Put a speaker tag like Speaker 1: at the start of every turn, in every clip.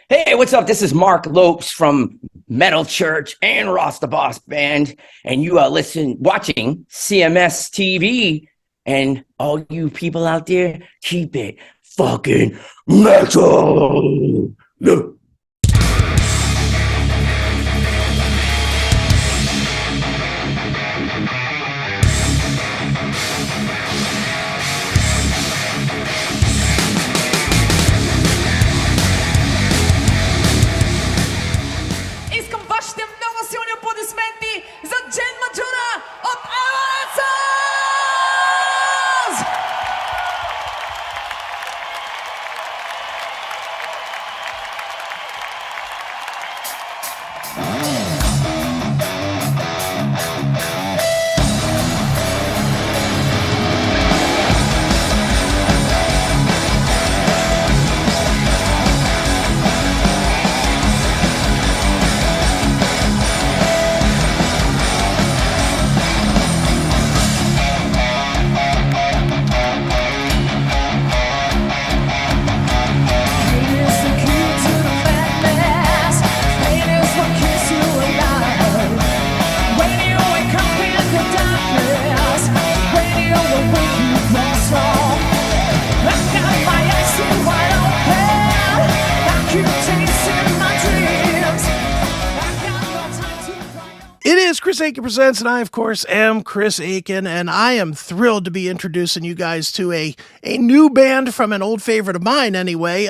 Speaker 1: Hey, what's up? This is Mark Lopes from Metal Church and Ross the Boss Band, and you are watching CMS TV. And all you people out there, keep it fucking metal.
Speaker 2: Applaudissementi za Jen Majura od Evanescence!
Speaker 3: It is Chris Akin Presents, and I, of course, am Chris Akin, and I am thrilled to be introducing you guys to a new band from an old favorite of mine, anyway.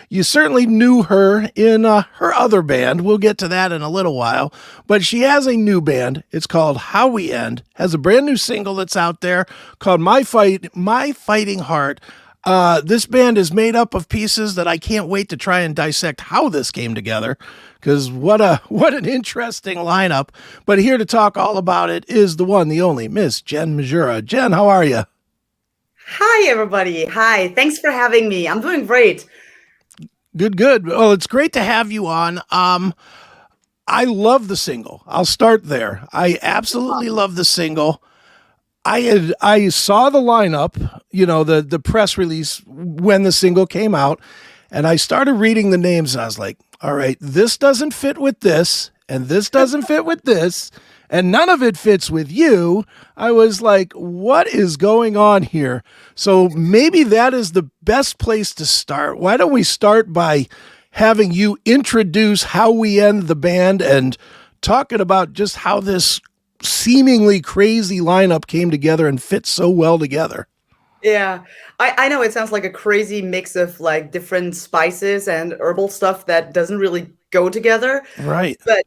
Speaker 3: You certainly knew her in her other band. We'll get to that in a little while. But she has a new band. It's called How We End, has a brand new single that's out there called My Fighting Heart. This band is made up of pieces that I can't wait to try and dissect how this came together, because what an interesting lineup. But here to talk all about it is the one, the only, Miss Jen Majura. Jen, how are you?
Speaker 4: Hi, everybody. Hi. Thanks for having me. I'm doing great.
Speaker 3: Good. Well, it's great to have you on. I love the single. I'll start there. I absolutely love the single. I saw the lineup, the press release when the single came out, and I started reading the names, and I was like, all right, this doesn't fit with this, and this doesn't fit with this, and none of it fits with you. I was like, what is going on here? So maybe that is the best place to start. Why don't we start by having you introduce How We End the band and talking about just how this seemingly crazy lineup came together and fit so well together.
Speaker 4: Yeah, I know it sounds like a crazy mix of like different spices and herbal stuff that doesn't really go together.
Speaker 3: Right.
Speaker 4: But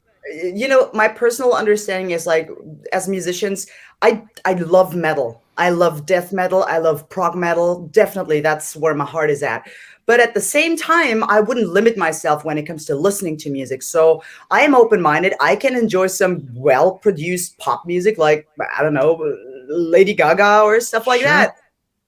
Speaker 4: my personal understanding is like, as musicians, I love metal. I love death metal. I love prog metal. Definitely, that's where my heart is at. But at the same time, I wouldn't limit myself when it comes to listening to music. So I am open-minded. I can enjoy some well-produced pop music, like, I don't know, Lady Gaga or stuff like that.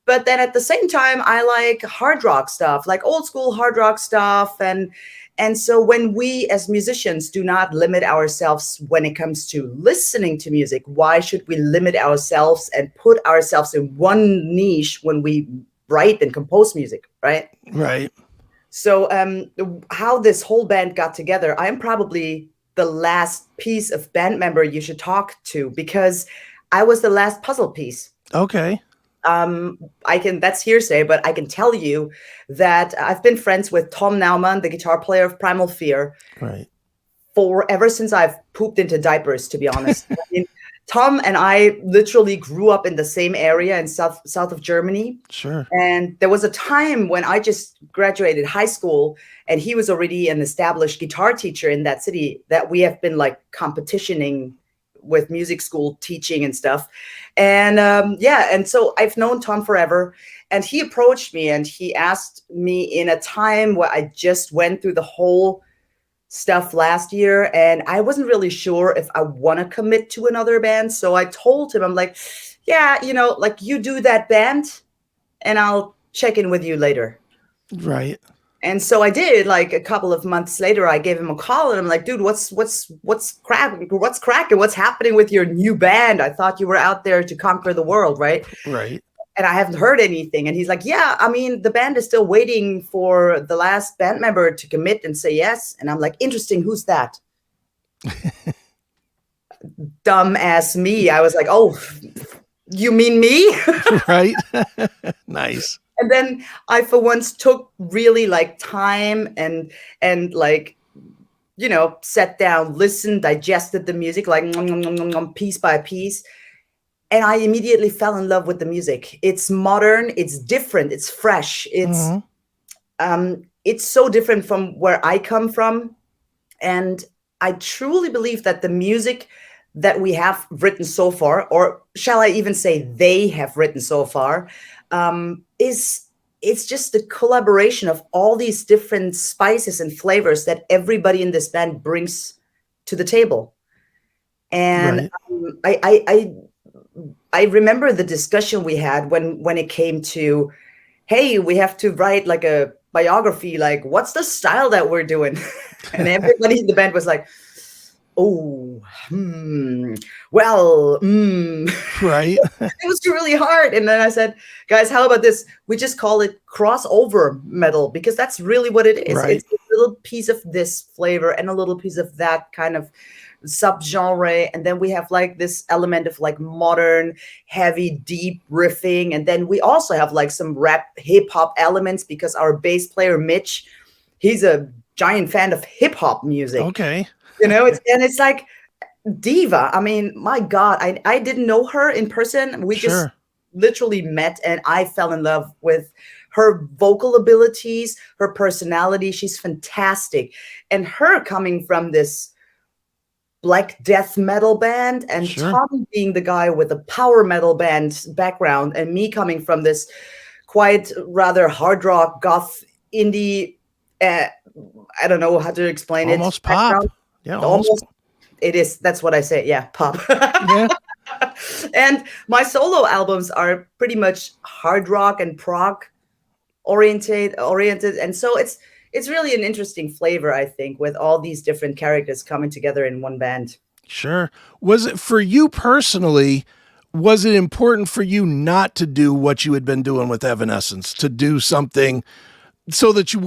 Speaker 4: But then at the same time, I like hard rock stuff, like old school hard rock stuff. And so when we as musicians do not limit ourselves when it comes to listening to music, why should we limit ourselves and put ourselves in one niche when we write and compose music, right?
Speaker 3: Right.
Speaker 4: So how this whole band got together, I'm probably the last piece of band member you should talk to, because I was the last puzzle piece.
Speaker 3: Okay.
Speaker 4: That's hearsay, but I can tell you that I've been friends with Tom Naumann, the guitar player of Primal Fear,
Speaker 3: right,
Speaker 4: ever since I've pooped into diapers, to be honest. I mean, Tom and I literally grew up in the same area in south of Germany.
Speaker 3: Sure.
Speaker 4: And there was a time when I just graduated high school, and he was already an established guitar teacher in that city, that we have been like competitioning with music school teaching and stuff. And and so I've known Tom forever, and he approached me and he asked me in a time where I just went through the whole stuff last year, and I wasn't really sure if I want to commit to another band. So I told him, I'm like, yeah, like, you do that band and I'll check in with you later.
Speaker 3: Right.
Speaker 4: And so I did. Like a couple of months later, I gave him a call and I'm like, dude, what's cracking? What's happening with your new band? I thought you were out there to conquer the world, right?
Speaker 3: Right.
Speaker 4: and I haven't heard anything. And he's like, yeah, I mean, the band is still waiting for the last band member to commit and say yes. And I'm like, interesting, who's that? Dumb ass me. I was like, oh, you mean me?
Speaker 3: Right. Nice.
Speaker 4: And then I for once took really like time and like, you know, sat down, listened, digested the music like piece by piece. And I immediately fell in love with the music. It's modern, it's different, it's fresh. It's so different from where I come from. And I truly believe that the music that we have written so far, or shall I even say they have written so far, it's just the collaboration of all these different spices and flavors that everybody in this band brings to the table. And I remember the discussion we had when it came to, hey, we have to write like a biography, like what's the style that we're doing? And everybody in the band was like, oh, well,
Speaker 3: Right.
Speaker 4: It was really hard. And then I said, guys, how about this? We just call it crossover metal, because that's really what it is.
Speaker 3: Right.
Speaker 4: It's a little piece of this flavor and a little piece of that kind of subgenre. And then we have like this element of like modern, heavy, deep riffing. And then we also have like some rap hip hop elements, because our bass player, Mitch, he's a giant fan of hip hop music.
Speaker 3: Okay.
Speaker 4: You know, it's like diva. I mean, my God, I didn't know her in person. We just literally met, and I fell in love with her vocal abilities, her personality. She's fantastic. And her coming from this black death metal band, and Tommy being the guy with the power metal band background, and me coming from this quite rather hard rock, goth, indie, I don't know how to explain it.
Speaker 3: Almost pop. Yeah,
Speaker 4: almost. It is. That's what I say. Yeah, pop.
Speaker 3: Yeah.
Speaker 4: And my solo albums are pretty much hard rock and prog oriented, and so it's really an interesting flavor, I think, with all these different characters coming together in one band.
Speaker 3: Sure. Was it for you personally? Was it important for you not to do what you had been doing with Evanescence, to do something so that you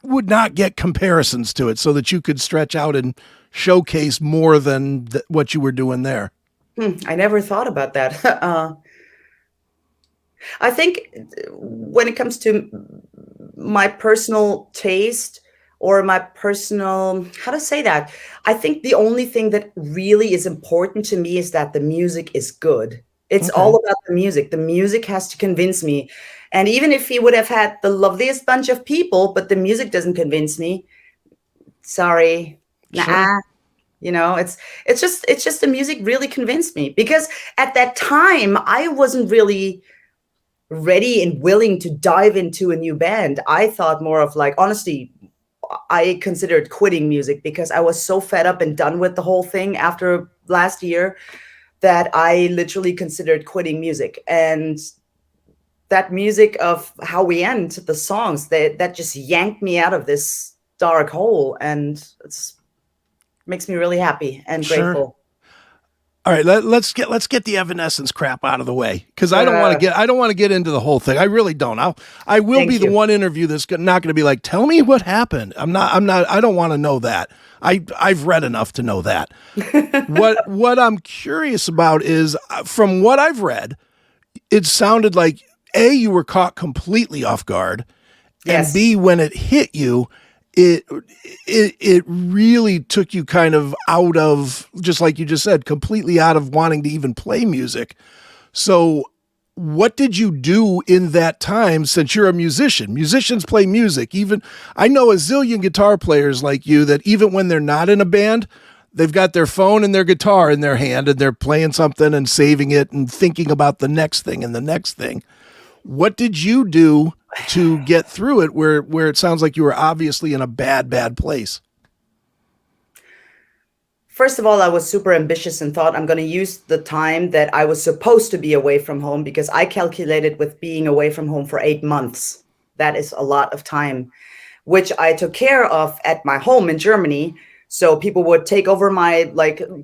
Speaker 3: would not get comparisons to it, so that you could stretch out and showcase more than what you were doing there?
Speaker 4: I never thought about that. I think when it comes to my personal taste, or my personal, how to say that, I think the only thing that really is important to me is that the music is good. It's all about the music. The music has to convince me. And even if he would have had the loveliest bunch of people, but the music doesn't convince me, sorry, nah. You know, it's just the music really convinced me, because at that time I wasn't really ready and willing to dive into a new band. I thought more of like, honestly, I considered quitting music, because I was so fed up and done with the whole thing after last year that I literally considered quitting music. And that music of How We End, the songs, that just yanked me out of this dark hole, and it's makes me really happy and grateful.
Speaker 3: All right, let's get the Evanescence crap out of the way, because I don't want to get into the whole thing. I really don't. I will be the one interview that's not going to be like, tell me what happened. I don't want to know that. I've read enough to know that. What I'm curious about is, from what I've read, it sounded like A, you were caught completely off guard, and B, when it hit you, it really took you kind of out of, just like you just said, completely out of wanting to even play music. So what did you do in that time, since you're a musician? Musicians play music. Even I know a zillion guitar players like you that even when they're not in a band, they've got their phone and their guitar in their hand, and they're playing something and saving it and thinking about the next thing and the next thing. What did you do to get through it, where it sounds like you were obviously in a bad place?
Speaker 4: First of all, I was super ambitious and thought I'm going to use the time that I was supposed to be away from home, because I calculated with being away from home for 8 months. That is a lot of time, which I took care of at my home in Germany. So people would take over my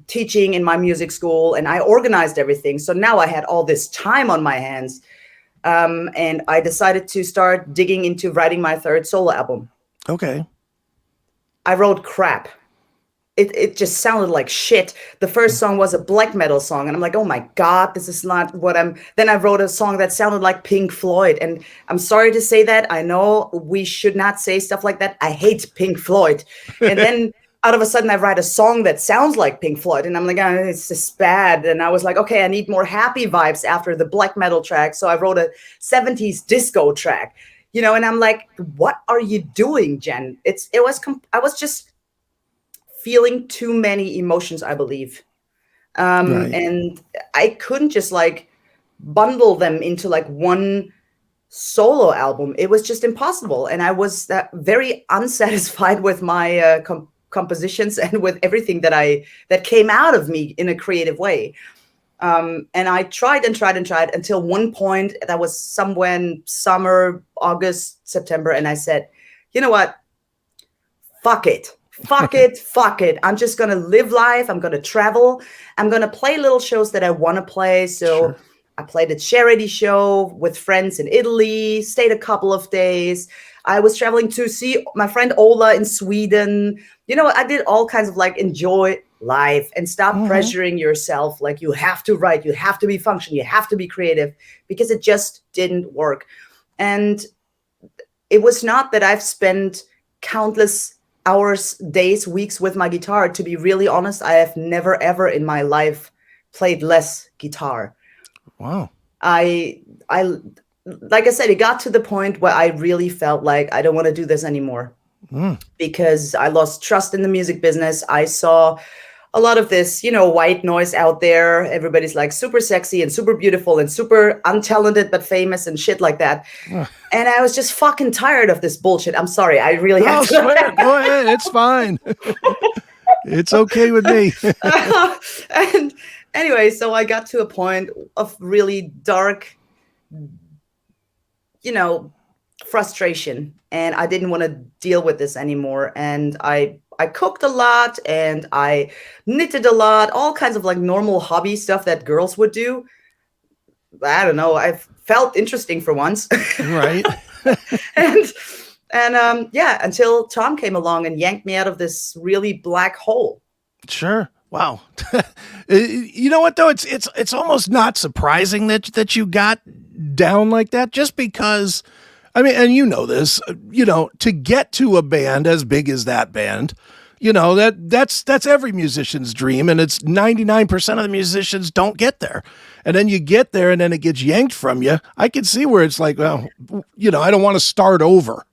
Speaker 4: teaching in my music school, and I organized everything. So now I had all this time on my hands. And I decided to start digging into writing my third solo album.
Speaker 3: Okay.
Speaker 4: I wrote crap. It just sounded like shit. The first song was a black metal song, and I'm like, oh my God, this is not what I'm. Then I wrote a song that sounded like Pink Floyd, and I'm sorry to say that. I know we should not say stuff like that. I hate Pink Floyd. And then out of a sudden, I write a song that sounds like Pink Floyd, and I'm like, oh, it's just bad. And I was like, okay, I need more happy vibes after the black metal track, so I wrote a 70s disco track, and I'm like, what are you doing, Jen? I was just feeling too many emotions, I believe.
Speaker 3: Right.
Speaker 4: And I couldn't just like bundle them into like one solo album. It was just impossible. And I was very unsatisfied with my compositions and with everything that came out of me in a creative way. And I tried and tried and tried until one point that was somewhere in summer, August, September. And I said, you know what? Fuck it. Fuck it. Fuck it. I'm just going to live life. I'm going to travel. I'm going to play little shows that I want to play. So
Speaker 3: Sure.
Speaker 4: I played a charity show with friends in Italy, stayed a couple of days. I was traveling to see my friend Ola in Sweden. I did all kinds of like enjoy life and stop pressuring yourself. Like you have to write, you have to be functional, you have to be creative, because it just didn't work. And it was not that I've spent countless hours, days, weeks with my guitar. To be really honest, I have never, ever in my life played less guitar.
Speaker 3: Wow.
Speaker 4: I, like I said, it got to the point where I really felt like I don't want to do this anymore because I lost trust in the music business. I saw a lot of this, white noise out there. Everybody's like super sexy and super beautiful and super untalented but famous and shit like that. And I was just fucking tired of this bullshit. I'm sorry. I really have to.
Speaker 3: Swear. Go ahead. It's fine. It's okay with me.
Speaker 4: And anyway, so I got to a point of really dark, frustration, and I didn't want to deal with this anymore. And I cooked a lot and I knitted a lot, all kinds of like normal hobby stuff that girls would do. I don't know. I felt interesting for once.
Speaker 3: Right.
Speaker 4: and yeah, until Tom came along and yanked me out of this really black hole.
Speaker 3: Sure. Wow. You know what though? It's almost not surprising that you got down like that, just because, I mean, and you know this, to get to a band as big as that band, that's every musician's dream, and it's 99% of the musicians don't get there. And then you get there and then it gets yanked from you. I can see where it's like, well, I don't want to start over.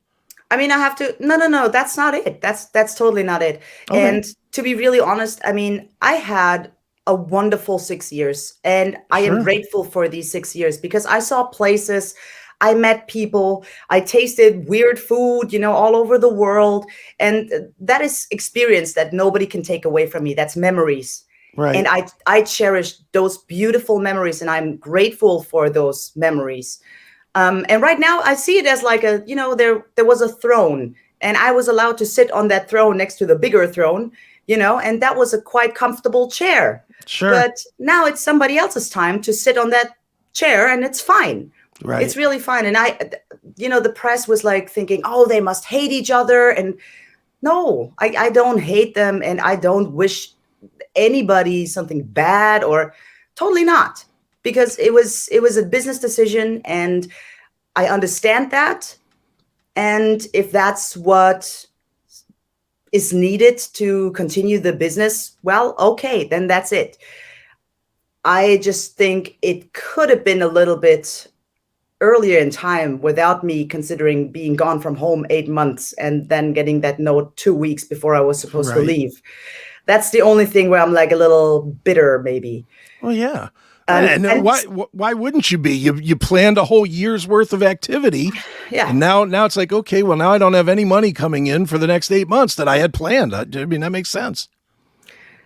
Speaker 4: I mean, I have to, no, that's not it. That's totally not it.
Speaker 3: Okay.
Speaker 4: And to be really honest, I mean, I had a wonderful 6 years, and I am
Speaker 3: Sure.
Speaker 4: grateful for these 6 years because I saw places, I met people, I tasted weird food, all over the world. And that is experience that nobody can take away from me. That's memories.
Speaker 3: Right.
Speaker 4: And I cherish those beautiful memories, and I'm grateful for those memories. And right now I see it as like there was a throne, and I was allowed to sit on that throne next to the bigger throne, and that was a quite comfortable chair.
Speaker 3: Sure.
Speaker 4: But now it's somebody else's time to sit on that chair, and it's fine.
Speaker 3: Right.
Speaker 4: It's really fine. And the press was like thinking, oh, they must hate each other. And no, I don't hate them, and I don't wish anybody something bad, or totally not, because it was a business decision, and I understand that. And if that's what is needed to continue the business, well, okay, then that's it. I just think it could have been a little bit earlier in time without me considering being gone from home 8 months and then getting that note 2 weeks before I was supposed to
Speaker 3: Right.
Speaker 4: leave. That's the only thing where I'm like a little bitter, maybe.
Speaker 3: Well, yeah.
Speaker 4: And
Speaker 3: Why wouldn't you be? You planned a whole year's worth of activity.
Speaker 4: Yeah.
Speaker 3: And now it's like, okay, well, now I don't have any money coming in for the next 8 months that I had planned. I mean, that makes sense.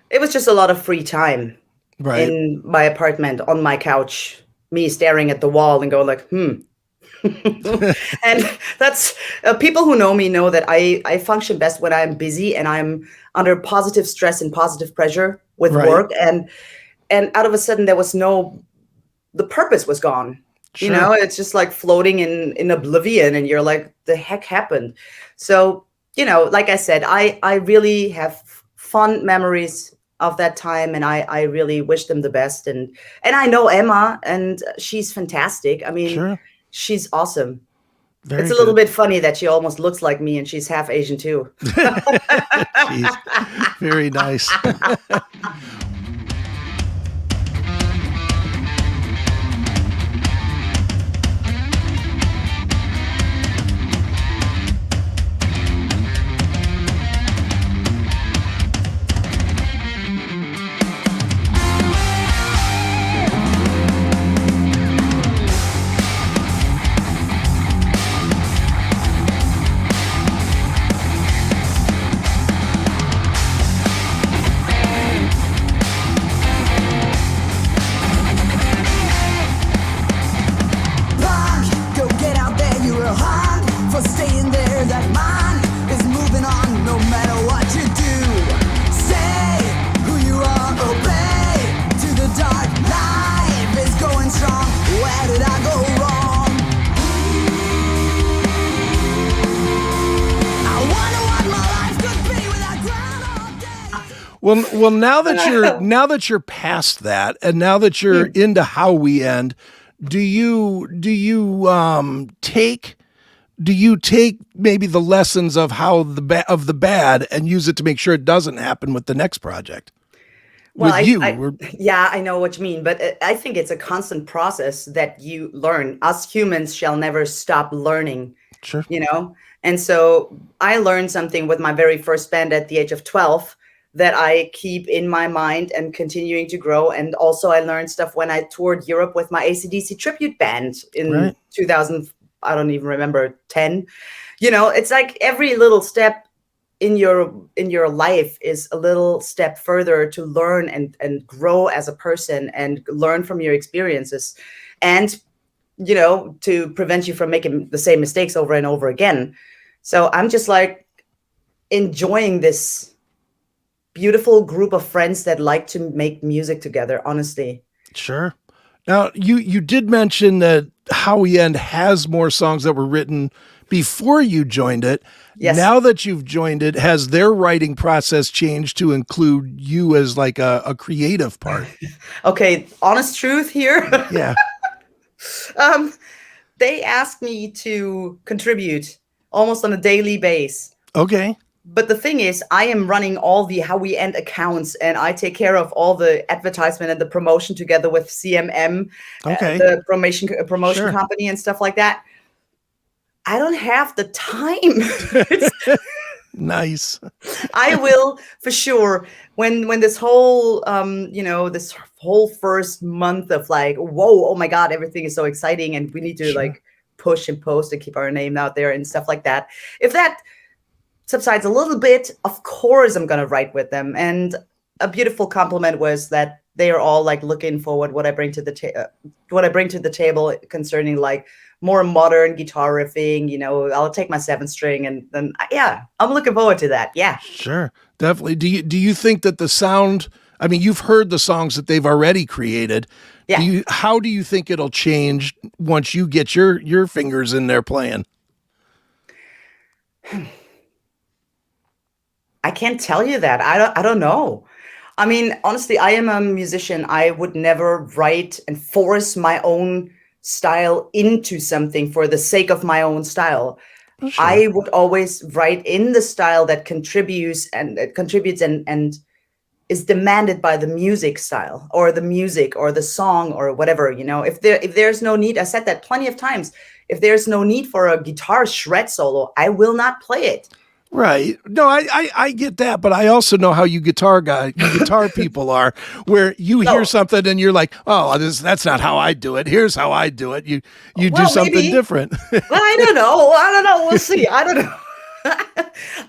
Speaker 4: It was just a lot of free time
Speaker 3: Right.
Speaker 4: in my apartment on my couch, me staring at the wall and going like, And that's people who know me know that I function best when I'm busy and I'm under positive stress and positive pressure with
Speaker 3: Right.
Speaker 4: work. And out of a sudden the purpose was gone. You
Speaker 3: Sure.
Speaker 4: know, it's just like floating in oblivion, and you're like, the heck happened? So, you know, like I said, I really have fond memories of that time, and I really wish them the best. And I know Emma, and she's fantastic. I mean,
Speaker 3: Sure.
Speaker 4: she's awesome. It's
Speaker 3: Very
Speaker 4: a little
Speaker 3: good.
Speaker 4: bit funny that she almost looks like me, and she's half Asian too.
Speaker 3: Jeez. Very nice.
Speaker 2: Punk, go get out there, you're a hog for staying there. That mind is moving on no matter what you do. Say who you are, obey to the dark. Life is going strong. Where did I go wrong? I wonder what my life could be without Groundhog Day.
Speaker 3: Well, now that you're past that, and now that you're into How We End, do you take maybe the lessons of how the bad and use it to make sure it doesn't happen with the next project?
Speaker 4: Well,
Speaker 3: With you,
Speaker 4: yeah, I know what you mean, but I think it's a constant process that you learn. Us humans shall never stop learning,
Speaker 3: sure.
Speaker 4: you know? And so I learned something with my very first band at the age of 12 that I keep in my mind and continuing to grow. And also I learned stuff when I toured Europe with my AC/DC tribute band in
Speaker 3: Right.
Speaker 4: 2000, I don't even remember, 10. You know, it's like every little step in your life is a little step further to learn and grow as a person and learn from your experiences, and you know, to prevent you from making the same mistakes over and over again. So I'm just like enjoying this beautiful group of friends that like to make music together, honestly.
Speaker 3: Sure. Now, you did mention that How We End has more songs that were written before you joined it.
Speaker 4: Yes.
Speaker 3: Now that you've joined it, has their writing process changed to include you as like a creative part?
Speaker 4: Okay, honest truth here.
Speaker 3: Yeah.
Speaker 4: They asked me to contribute almost on a daily basis.
Speaker 3: Okay.
Speaker 4: But the thing is, I am running all the How We End accounts, and I take care of all the advertisement and the promotion together with CMM,
Speaker 3: Okay.
Speaker 4: the promotion
Speaker 3: Sure.
Speaker 4: company and stuff like that. I don't have the time.
Speaker 3: Nice.
Speaker 4: I will for sure when this whole this whole first month of like, whoa, oh my God, everything is so exciting, and we need to
Speaker 3: Sure.
Speaker 4: like push and post and keep our name out there and stuff like that. If that subsides a little bit, of course I'm gonna write with them. And a beautiful compliment was that they are all like looking forward what I bring to the table concerning like more modern guitar riffing. You know, I'll take my 7-string, and then yeah, I'm looking forward to that. Yeah.
Speaker 3: Sure. Definitely. Do you think that the sound, I mean, you've heard the songs that they've already created.
Speaker 4: Yeah.
Speaker 3: How do you think it'll change once you get your fingers in there playing?
Speaker 4: I can't tell you that. I don't know. I mean, honestly, I am a musician. I would never write and force my own style into something for the sake of my own style.
Speaker 3: Sure.
Speaker 4: I would always write in the style that contributes and is demanded by the music style or the music or the song or whatever, you know. If there's no need, I said that plenty of times. If there's no need for a guitar shred solo, I will not play it.
Speaker 3: Right. No, I get that, but I also know how you guitar people are, where you hear something and you're like, oh, that's not how I do it. Here's how I do it. You do something
Speaker 4: maybe.
Speaker 3: different.
Speaker 4: Well, I don't know. We'll see. I don't know.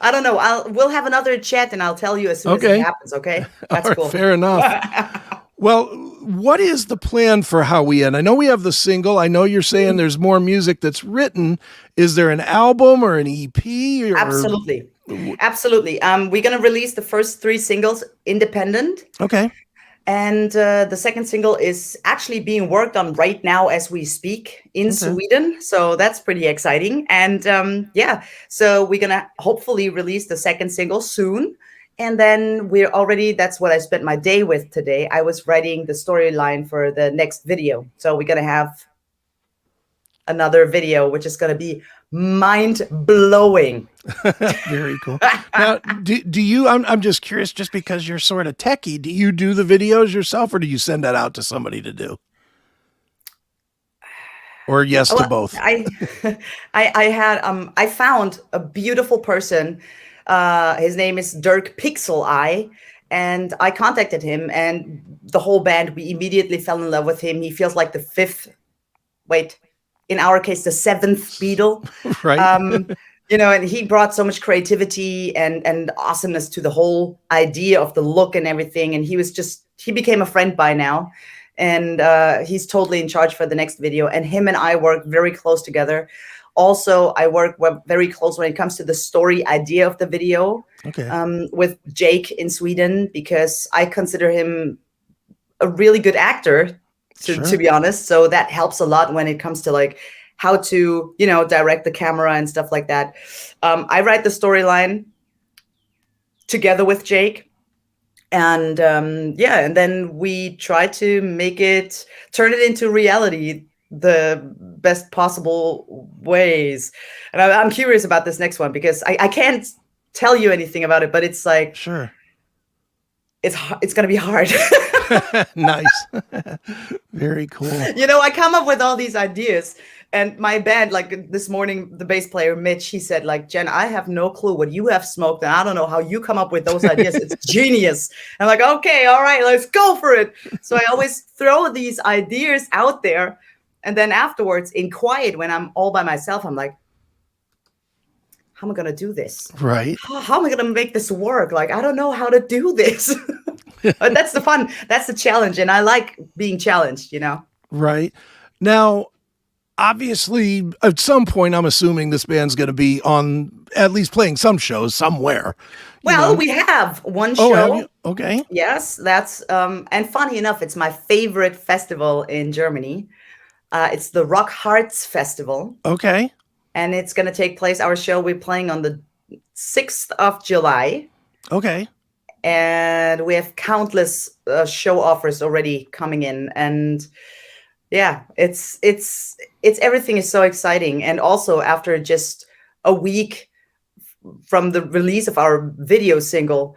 Speaker 4: I don't know. We'll have another chat and I'll tell you as soon as it happens. Okay. That's
Speaker 3: All right,
Speaker 4: cool.
Speaker 3: fair enough. Well, what is the plan for How We End? I know we have the single. I know you're saying there's more music that's written. Is there an album or an EP?
Speaker 4: Absolutely. We're going to release the first 3 singles independent.
Speaker 3: Okay.
Speaker 4: And the second single is actually being worked on right now as we speak in
Speaker 3: Okay.
Speaker 4: Sweden. So that's pretty exciting. And yeah, so we're going to hopefully release the second single soon. And then that's what I spent my day with today. I was writing the storyline for the next video. So we're going to have another video, which is going to be mind blowing.
Speaker 3: Very cool. Now, do you, I'm just curious, just because you're sort of techie, do you do the videos yourself or do you send that out to somebody to do? Or yes to
Speaker 4: Well,
Speaker 3: both?
Speaker 4: I found a beautiful person. His name is Dirk Pixel Eye, and I contacted him, and the whole band, we immediately fell in love with him. He feels like the in our case, the seventh Beatle.
Speaker 3: Right.
Speaker 4: And he brought so much creativity and awesomeness to the whole idea of the look and everything. And he became a friend by now. And he's totally in charge for the next video. And him and I work very close together. Also, I work very close when it comes to the story idea of the video.
Speaker 3: Okay.
Speaker 4: With Jake in Sweden, because I consider him a really good actor, to be honest. So that helps a lot when it comes to like how to, direct the camera and stuff like that. I write the storyline together with Jake. And and then we try to turn it into reality the best possible ways. And I'm curious about this next one because I can't tell you anything about it, but it's like,
Speaker 3: sure,
Speaker 4: it's going to be hard.
Speaker 3: Nice. Very cool.
Speaker 4: I come up with all these ideas, and my band, like this morning, the bass player Mitch, he said, like, Jen, I have no clue what you have smoked, and I don't know how you come up with those ideas. It's genius. I'm like, okay, all right, let's go for it. So I always throw these ideas out there, and then afterwards, in quiet, when I'm all by myself, I'm like, how am I gonna do this?
Speaker 3: Right.
Speaker 4: How am I gonna make this work? Like, I don't know how to do this. But that's the fun. That's the challenge, and I like being challenged.
Speaker 3: Right. Now, obviously, at some point, I'm assuming this band's going to be on at least playing some shows somewhere.
Speaker 4: Well, we have one
Speaker 3: Oh,
Speaker 4: show.
Speaker 3: have you? Okay.
Speaker 4: Yes, that's and funny enough, it's my favorite festival in Germany. It's the Rock Hearts Festival,
Speaker 3: Okay.
Speaker 4: and it's going to take place. Our show we're playing on the 6th of July.
Speaker 3: Okay.
Speaker 4: And we have countless show offers already coming in, and yeah, it's everything is so exciting. And also, after just a week from the release of our video single,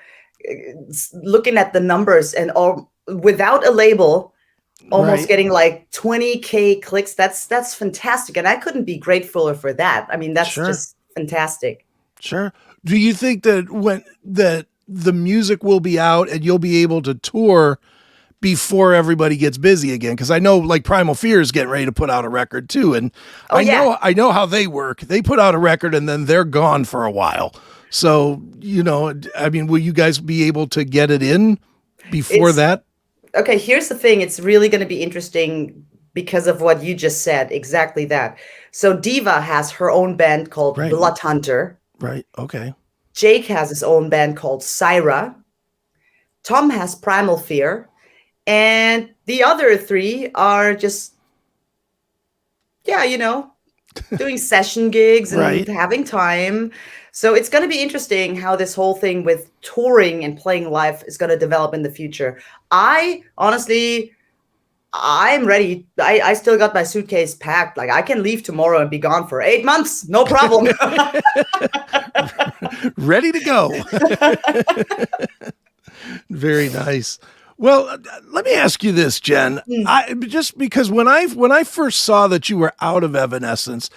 Speaker 4: looking at the numbers and all without a label, almost
Speaker 3: Right.
Speaker 4: getting like 20K clicks, that's fantastic, and I couldn't be gratefuler for that. I mean, that's
Speaker 3: Sure.
Speaker 4: just fantastic.
Speaker 3: Sure. Do you think that the music will be out and you'll be able to tour before everybody gets busy again? Because I know like Primal Fear is getting ready to put out a record too, and I know how they work. They put out a record and then they're gone for a while. So I mean, will you guys be able to get it in before that?
Speaker 4: Okay, here's the thing. It's really going to be interesting because of what you just said. Exactly that. So Diva has her own band called
Speaker 3: Right.
Speaker 4: Blood Hunter.
Speaker 3: Right. Okay.
Speaker 4: Jake has his own band called Syra. Tom has Primal Fear. And the other three are just, doing session gigs and
Speaker 3: Right.
Speaker 4: having time. So it's going to be interesting how this whole thing with touring and playing live is going to develop in the future. I'm ready. I still got my suitcase packed. Like, I can leave tomorrow and be gone for 8 months. No problem.
Speaker 3: Ready to go. Very nice. Well, let me ask you this, Jen. Just because when I first saw that you were out of Evanescence,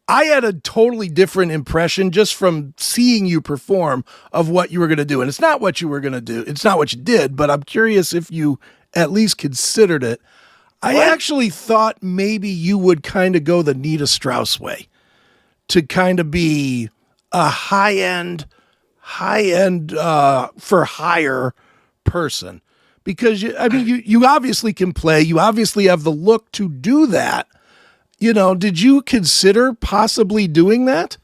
Speaker 3: I had a totally different impression just from seeing you perform of what you were going to do. And it's not what you were going to do. It's not what you did, but I'm curious if you at least considered it. I actually thought maybe you would kind of go the Nita Strauss way, to kind of be a high-end for hire person. Because you obviously can play, you obviously have the look to do that. Did you consider possibly doing that?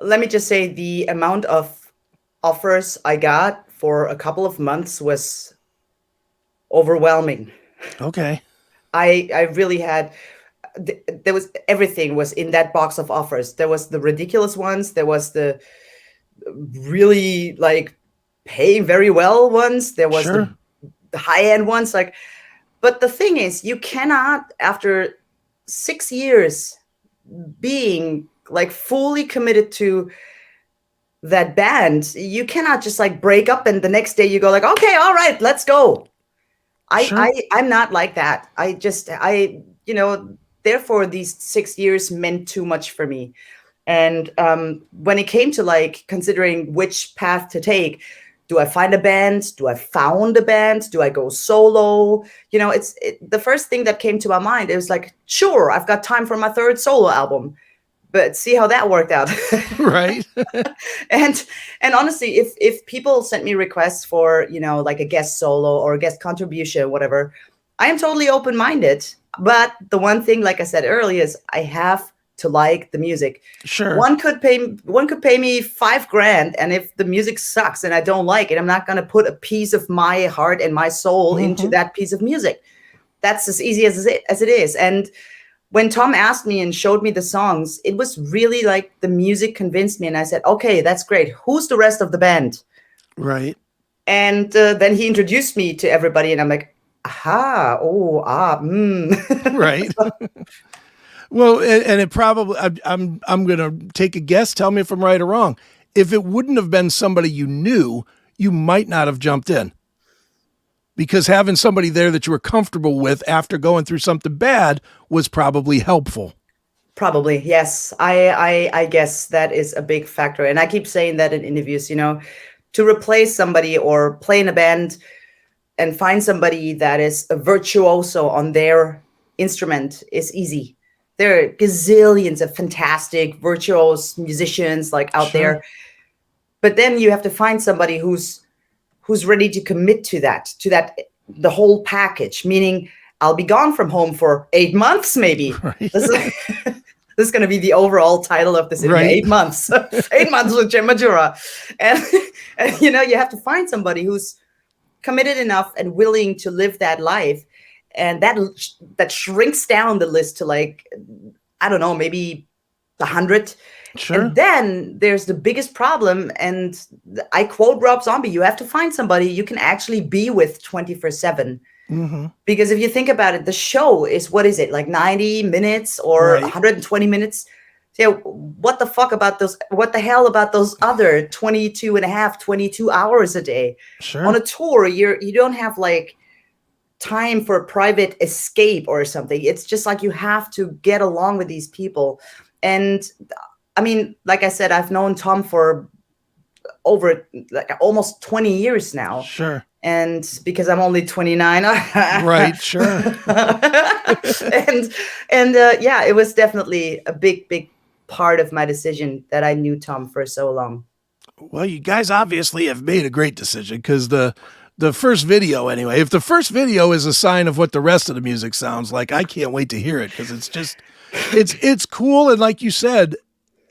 Speaker 4: Let me just say the amount of offers I got for a couple of months was overwhelming.
Speaker 3: Okay.
Speaker 4: I really had, there was, everything was in that box of offers. There was the ridiculous ones. There was the really like paying very well ones. There was
Speaker 3: Sure.
Speaker 4: the high end ones. Like, but the thing is, you cannot, after 6 years being like fully committed to that band, you cannot just like break up and the next day you go like, okay, all right, let's go.
Speaker 3: Sure.
Speaker 4: I'm not like that. You know, therefore these 6 years meant too much for me. And when it came to like considering which path to take, do I find a band? Do I found a band? Do I go solo? You know, the first thing that came to my mind, it was like, sure, I've got time for my third solo album, but see how that worked out.
Speaker 3: Right.
Speaker 4: and honestly, if people sent me requests for, you know, like a guest solo or a guest contribution, whatever, I am totally open-minded. But the one thing, like I said earlier, is I have to like the music.
Speaker 3: Sure.
Speaker 4: One could pay me $5,000, and if the music sucks and I don't like it, I'm not going to put a piece of my heart and my soul into that piece of music. That's as easy as it is. And when Tom asked me and showed me the songs, it was really like the music convinced me, and I said, okay, that's great. Who's the rest of the band?
Speaker 3: Right.
Speaker 4: And then he introduced me to everybody, and I'm like, aha,
Speaker 3: Right. Well, and it probably, I'm going to take a guess. Tell me if I'm right or wrong. If it wouldn't have been somebody you knew, you might not have jumped in, because having somebody there that you were comfortable with after going through something bad was probably helpful.
Speaker 4: Probably, yes. I guess that is a big factor. And I keep saying that in interviews, you know, to replace somebody or play in a band and find somebody that is a virtuoso on their instrument is easy. There are gazillions of fantastic virtuoso musicians like out there. But then you have to find somebody who's ready to commit to that, the whole package, meaning I'll be gone from home for 8 months, maybe.
Speaker 3: Right.
Speaker 4: This is going to be the overall title of this interview,
Speaker 3: Right.
Speaker 4: 8 months. 8 months with Jen Majura. And, you know, you have to find somebody who's committed enough and willing to live that life. And that shrinks down the list to like, I don't know, maybe 100.
Speaker 3: Sure.
Speaker 4: And then there's the biggest problem. And I quote Rob Zombie, you have to find somebody you can actually be with 24/7. Because if you think about it, the show is, what is it, like 90 minutes or
Speaker 3: Right.
Speaker 4: 120 minutes? So what the hell about those other 22 hours a day?
Speaker 3: Sure.
Speaker 4: On a tour, you don't have like time for private escape or something. It's just like you have to get along with these people. And I mean, like I said, I've known Tom for over like almost 20 years now.
Speaker 3: Sure.
Speaker 4: And because I'm only 29.
Speaker 3: Right. Sure.
Speaker 4: and yeah, it was definitely a big part of my decision that I knew Tom for so long.
Speaker 3: Well, you guys obviously have made a great decision, because the first video, anyway, if the first video is a sign of what the rest of the music sounds like, I can't wait to hear it, because it's just, it's cool. And like you said,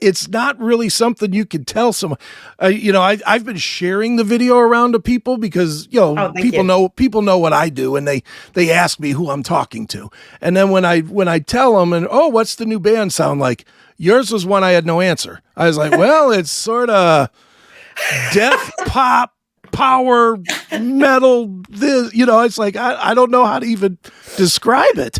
Speaker 3: it's not really something you can tell someone. You know, I've been sharing the video around to people because, you know, people know what I do, and they ask me who I'm talking to. And then when I tell them, and oh, what's the new band sound like? Yours was one I had no answer. I was like, well, it's sort of death pop, power metal. This, you know, it's like I don't know how to even describe it.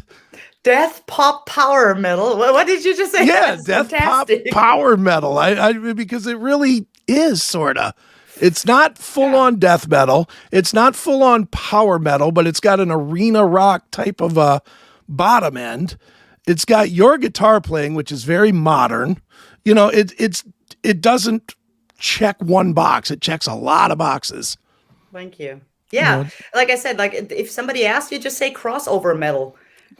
Speaker 4: Death pop power metal. What did you just say?
Speaker 3: Yeah,
Speaker 4: That's
Speaker 3: death
Speaker 4: fantastic.
Speaker 3: pop power metal. I because it really is sort of. It's not full on death metal. It's not full on power metal, but it's got an arena rock type of a bottom end. It's got your guitar playing, which is very modern. You know, it doesn't check one box. It checks a lot of boxes.
Speaker 4: Thank you. Yeah, like I said, like if somebody asks you, just say crossover metal.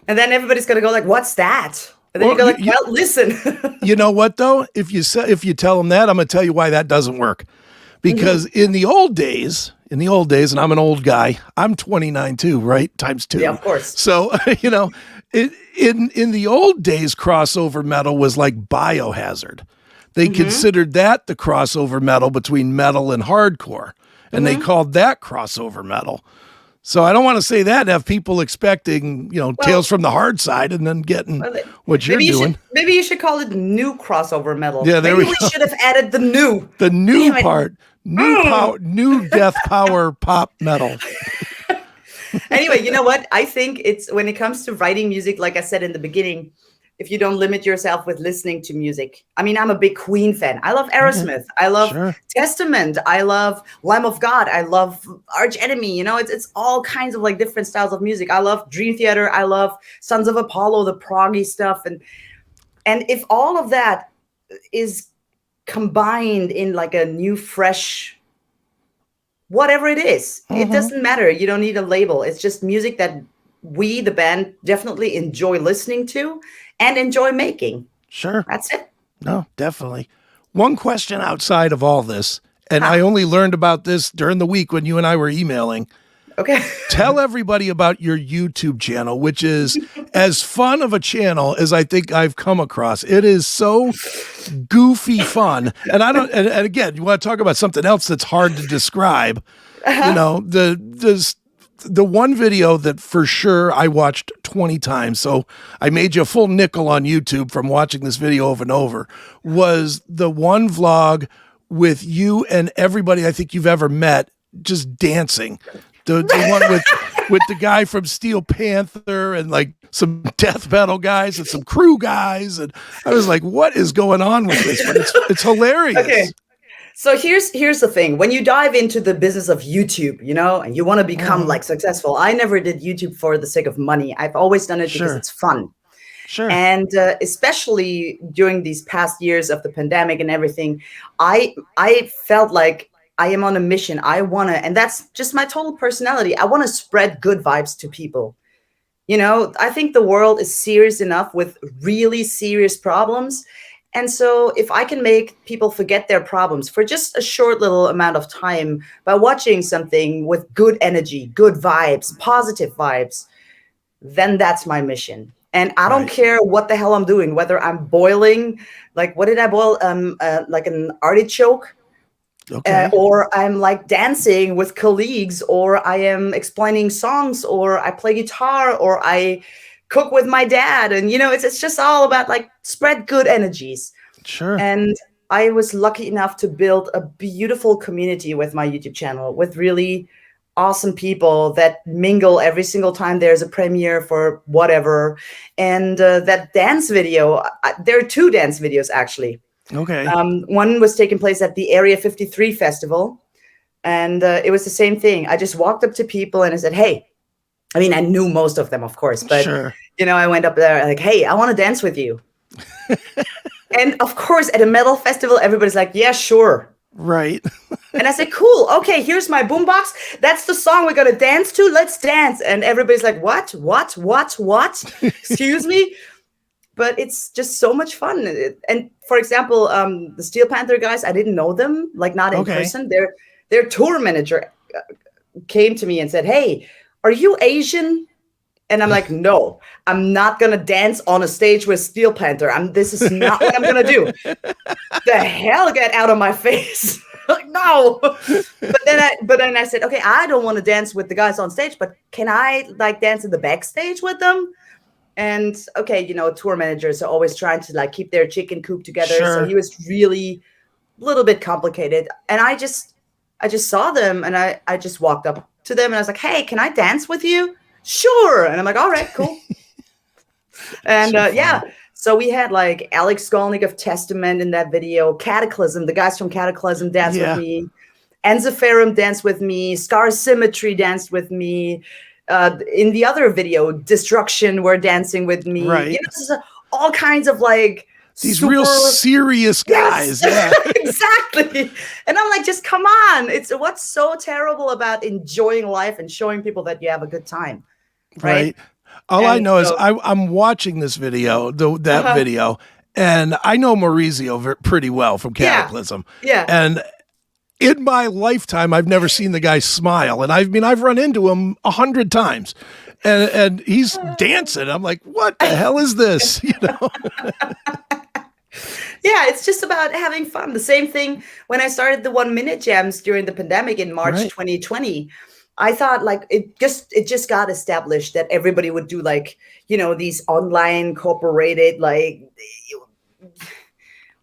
Speaker 4: And then everybody's gonna go like, "What's that?" And then you go like, "Well, listen."
Speaker 3: You know what though? If you tell them that, I'm gonna tell you why that doesn't work. Because in the old days, and I'm an old guy. I'm 29 too, right? Times 2.
Speaker 4: Yeah, of course.
Speaker 3: So you know, in the old days, crossover metal was like Biohazard. They considered that the crossover metal between metal and hardcore, and they called that crossover metal. So I don't want to say that and have people expecting, Tales from the Hard Side and then getting what you're doing.
Speaker 4: Maybe you should call it new crossover metal.
Speaker 3: Yeah, there
Speaker 4: maybe
Speaker 3: we go.
Speaker 4: should have added the new.
Speaker 3: The new part. New death power pop metal.
Speaker 4: Anyway, you know what? I think it's when it comes to writing music, like I said in the beginning, if you don't limit yourself with listening to music. I mean, I'm a big Queen fan. I love Aerosmith. I love Testament. I love Lamb of God. I love Arch Enemy. It's all kinds of like different styles of music. I love Dream Theater. I love Sons of Apollo, the proggy stuff. And if all of that is combined in like a new, fresh, whatever it is, it doesn't matter. You don't need a label. It's just music that we, the band, definitely enjoy listening to and enjoy making.
Speaker 3: Sure.
Speaker 4: That's it.
Speaker 3: No, definitely. One question outside of all this, and I only learned about this during the week when you and I were emailing.
Speaker 4: Okay.
Speaker 3: Tell everybody about your YouTube channel, which is as fun of a channel as I think I've come across. It is so goofy fun. And and again, you want to talk about something else that's hard to describe. The one video that for sure I watched 20 times, so I made you a full nickel on YouTube from watching this video over and over, was the one vlog with you and everybody I think you've ever met just dancing. The one with the guy from Steel Panther and like some death metal guys and some crew guys. And I was like, what is going on with this? But it's hilarious.
Speaker 4: Okay. So here's the thing. When you dive into the business of YouTube, and you want to become like successful, I never did YouTube for the sake of money. I've always done it because it's fun.
Speaker 3: Sure.
Speaker 4: And especially during these past years of the pandemic and everything, I felt like I am on a mission. And that's just my total personality. I want to spread good vibes to people. I think the world is serious enough with really serious problems. And so if I can make people forget their problems for just a short little amount of time by watching something with good energy, good vibes, positive vibes, then that's my mission. And I don't care what the hell I'm doing, whether I'm boiling, like what did I boil? Like an artichoke.
Speaker 3: Okay.
Speaker 4: Or I'm like dancing with colleagues, or I am explaining songs, or I play guitar, or I cook with my dad. And, it's just all about like spread good energies.
Speaker 3: Sure.
Speaker 4: And I was lucky enough to build a beautiful community with my YouTube channel with really awesome people that mingle every single time there's a premiere for whatever. And that dance video, there are 2 dance videos actually.
Speaker 3: Okay.
Speaker 4: One was taking place at the Area 53 festival. And it was the same thing. I just walked up to people and I said, hey, I mean, I knew most of them, of course, but, I went up there like, hey, I want to dance with you. And of course, at a metal festival, everybody's like, yeah, sure.
Speaker 3: Right.
Speaker 4: And I said, cool. Okay, here's my boombox. That's the song we're going to dance to. Let's dance. And everybody's like, what? Excuse me? But it's just so much fun. And for example, the Steel Panther guys, I didn't know them, like not in person. Their tour manager came to me and said, hey, are you Asian? And I'm like, no, I'm not going to dance on a stage with Steel Panther. This is not what I'm going to do. The hell, get out of my face. Like, no. But then I said, okay, I don't want to dance with the guys on stage, but can I like dance in the backstage with them? And okay, tour managers are always trying to like keep their chicken coop together.
Speaker 3: Sure.
Speaker 4: So he was really a little bit complicated. And I just saw them and I just walked up to them and I was like, hey, can I dance with you? Sure. And I'm like, all right, cool. And so we had like Alex Skolnick of Testament in that video, Cataclysm, the guys from Cataclysm danced with me, Enziferum danced with me, Scar Symmetry danced with me. In the other video, Destruction were dancing with me.
Speaker 3: Right.
Speaker 4: All kinds of like
Speaker 3: these real serious guys. Yes.
Speaker 4: Yeah. Exactly. And I'm like, just come on. It's what's so terrible about enjoying life and showing people that you have a good time. Right.
Speaker 3: All I know is I'm watching this video, that video, and I know Maurizio pretty well from Cataclysm.
Speaker 4: Yeah.
Speaker 3: And in my lifetime, I've never seen the guy smile. And I've run into him 100 times. And he's dancing. I'm like, what the hell is this?
Speaker 4: Yeah, it's just about having fun. The same thing when I started the 1 minute jams during the pandemic in March 2020. I thought like it just got established that everybody would do like, these online cooperated like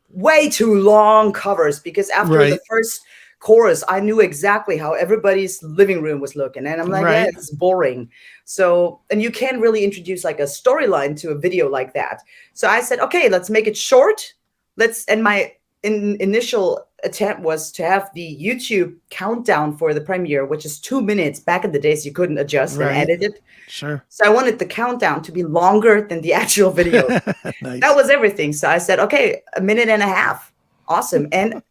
Speaker 4: way too long covers, because after the first chorus, I knew exactly how everybody's living room was looking. And I'm like, yeah, it's boring. So, and you can't really introduce like a storyline to a video like that. So I said, okay, let's make it short. And my initial attempt was to have the YouTube countdown for the premiere, which is 2 minutes. Back in the days, you couldn't adjust and edit it.
Speaker 3: Sure.
Speaker 4: So I wanted the countdown to be longer than the actual video.
Speaker 3: Nice.
Speaker 4: That was everything. So I said, okay, 1.5 minutes. Awesome. And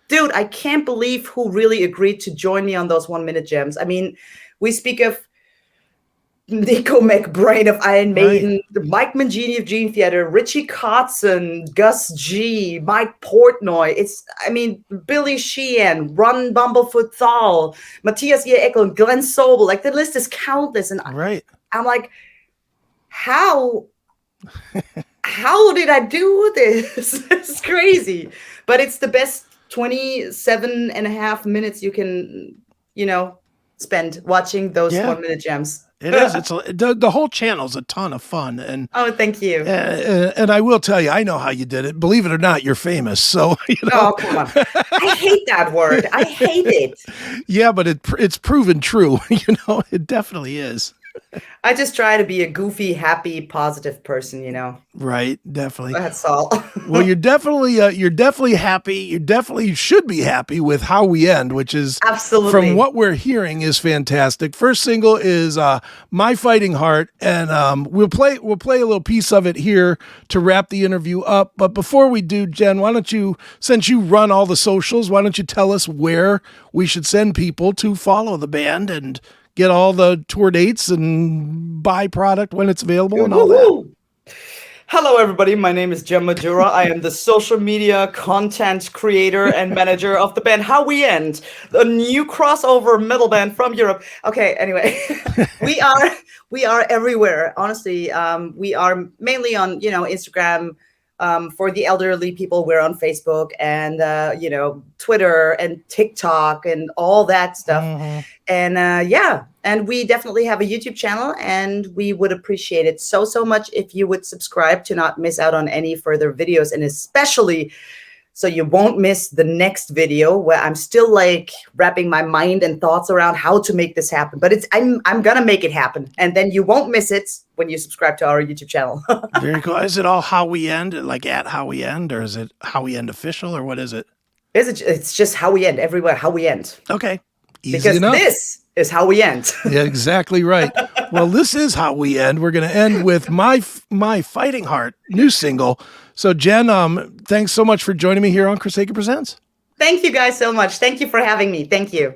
Speaker 4: dude, I can't believe who really agreed to join me on those 1 minute jams. I mean, we speak of Nico McBrain of Iron Maiden, Mike Mangini of Gene Theater, Richie Kotzen, Gus G, Mike Portnoy. Billy Sheehan, Ron Bumblefoot Thal, Matthias E. Eckel, Glenn Sobel. Like the list is countless. And I'm like, how did I do this? It's crazy. But it's the best 27.5 minutes you can, spend watching those 1 minute jams.
Speaker 3: It is. It's the whole channel's a ton of fun. And
Speaker 4: oh, thank you.
Speaker 3: And I will tell you, I know how you did it. Believe it or not, you're famous. So
Speaker 4: Oh, come on! I hate that word. I hate it.
Speaker 3: Yeah, but it's proven true. It definitely is.
Speaker 4: I just try to be a goofy, happy, positive person.
Speaker 3: Right, definitely.
Speaker 4: That's all.
Speaker 3: Well, you're definitely happy. You definitely should be happy with How We End, which is
Speaker 4: absolutely,
Speaker 3: from what we're hearing, is fantastic. First single is My Fighting Heart, and we'll play a little piece of it here to wrap the interview up. But before we do, Jen, why don't you, since you run all the socials, why don't you tell us where we should send people to follow the band and get all the tour dates and buy product when it's available and all that?
Speaker 4: Hello, everybody. My name is Jen Majura. I am the social media content creator and manager of the band How We End, a new crossover metal band from Europe. Okay, anyway, we are everywhere. Honestly, we are mainly on Instagram. For the elderly people, we're on Facebook and Twitter and TikTok and all that stuff. And and we definitely have a YouTube channel, and we would appreciate it so much if you would subscribe to not miss out on any further videos, and especially so you won't miss the next video where I'm still like wrapping my mind and thoughts around how to make this happen. But I'm gonna make it happen, and then you won't miss it when you subscribe to our YouTube channel.
Speaker 3: Very cool. Is it all How We End, like at How We End, or is it How We End official, or what is it?
Speaker 4: It's just How We End everywhere. How We End.
Speaker 3: Okay. Easy
Speaker 4: because
Speaker 3: enough.
Speaker 4: This is how we end.
Speaker 3: Yeah, exactly right. Well, this is how we end. We're going to end with My Fighting Heart, new single. So, Jen, thanks so much for joining me here on CHRIS Akin Presents.
Speaker 4: Thank you guys so much. Thank you for having me. Thank you.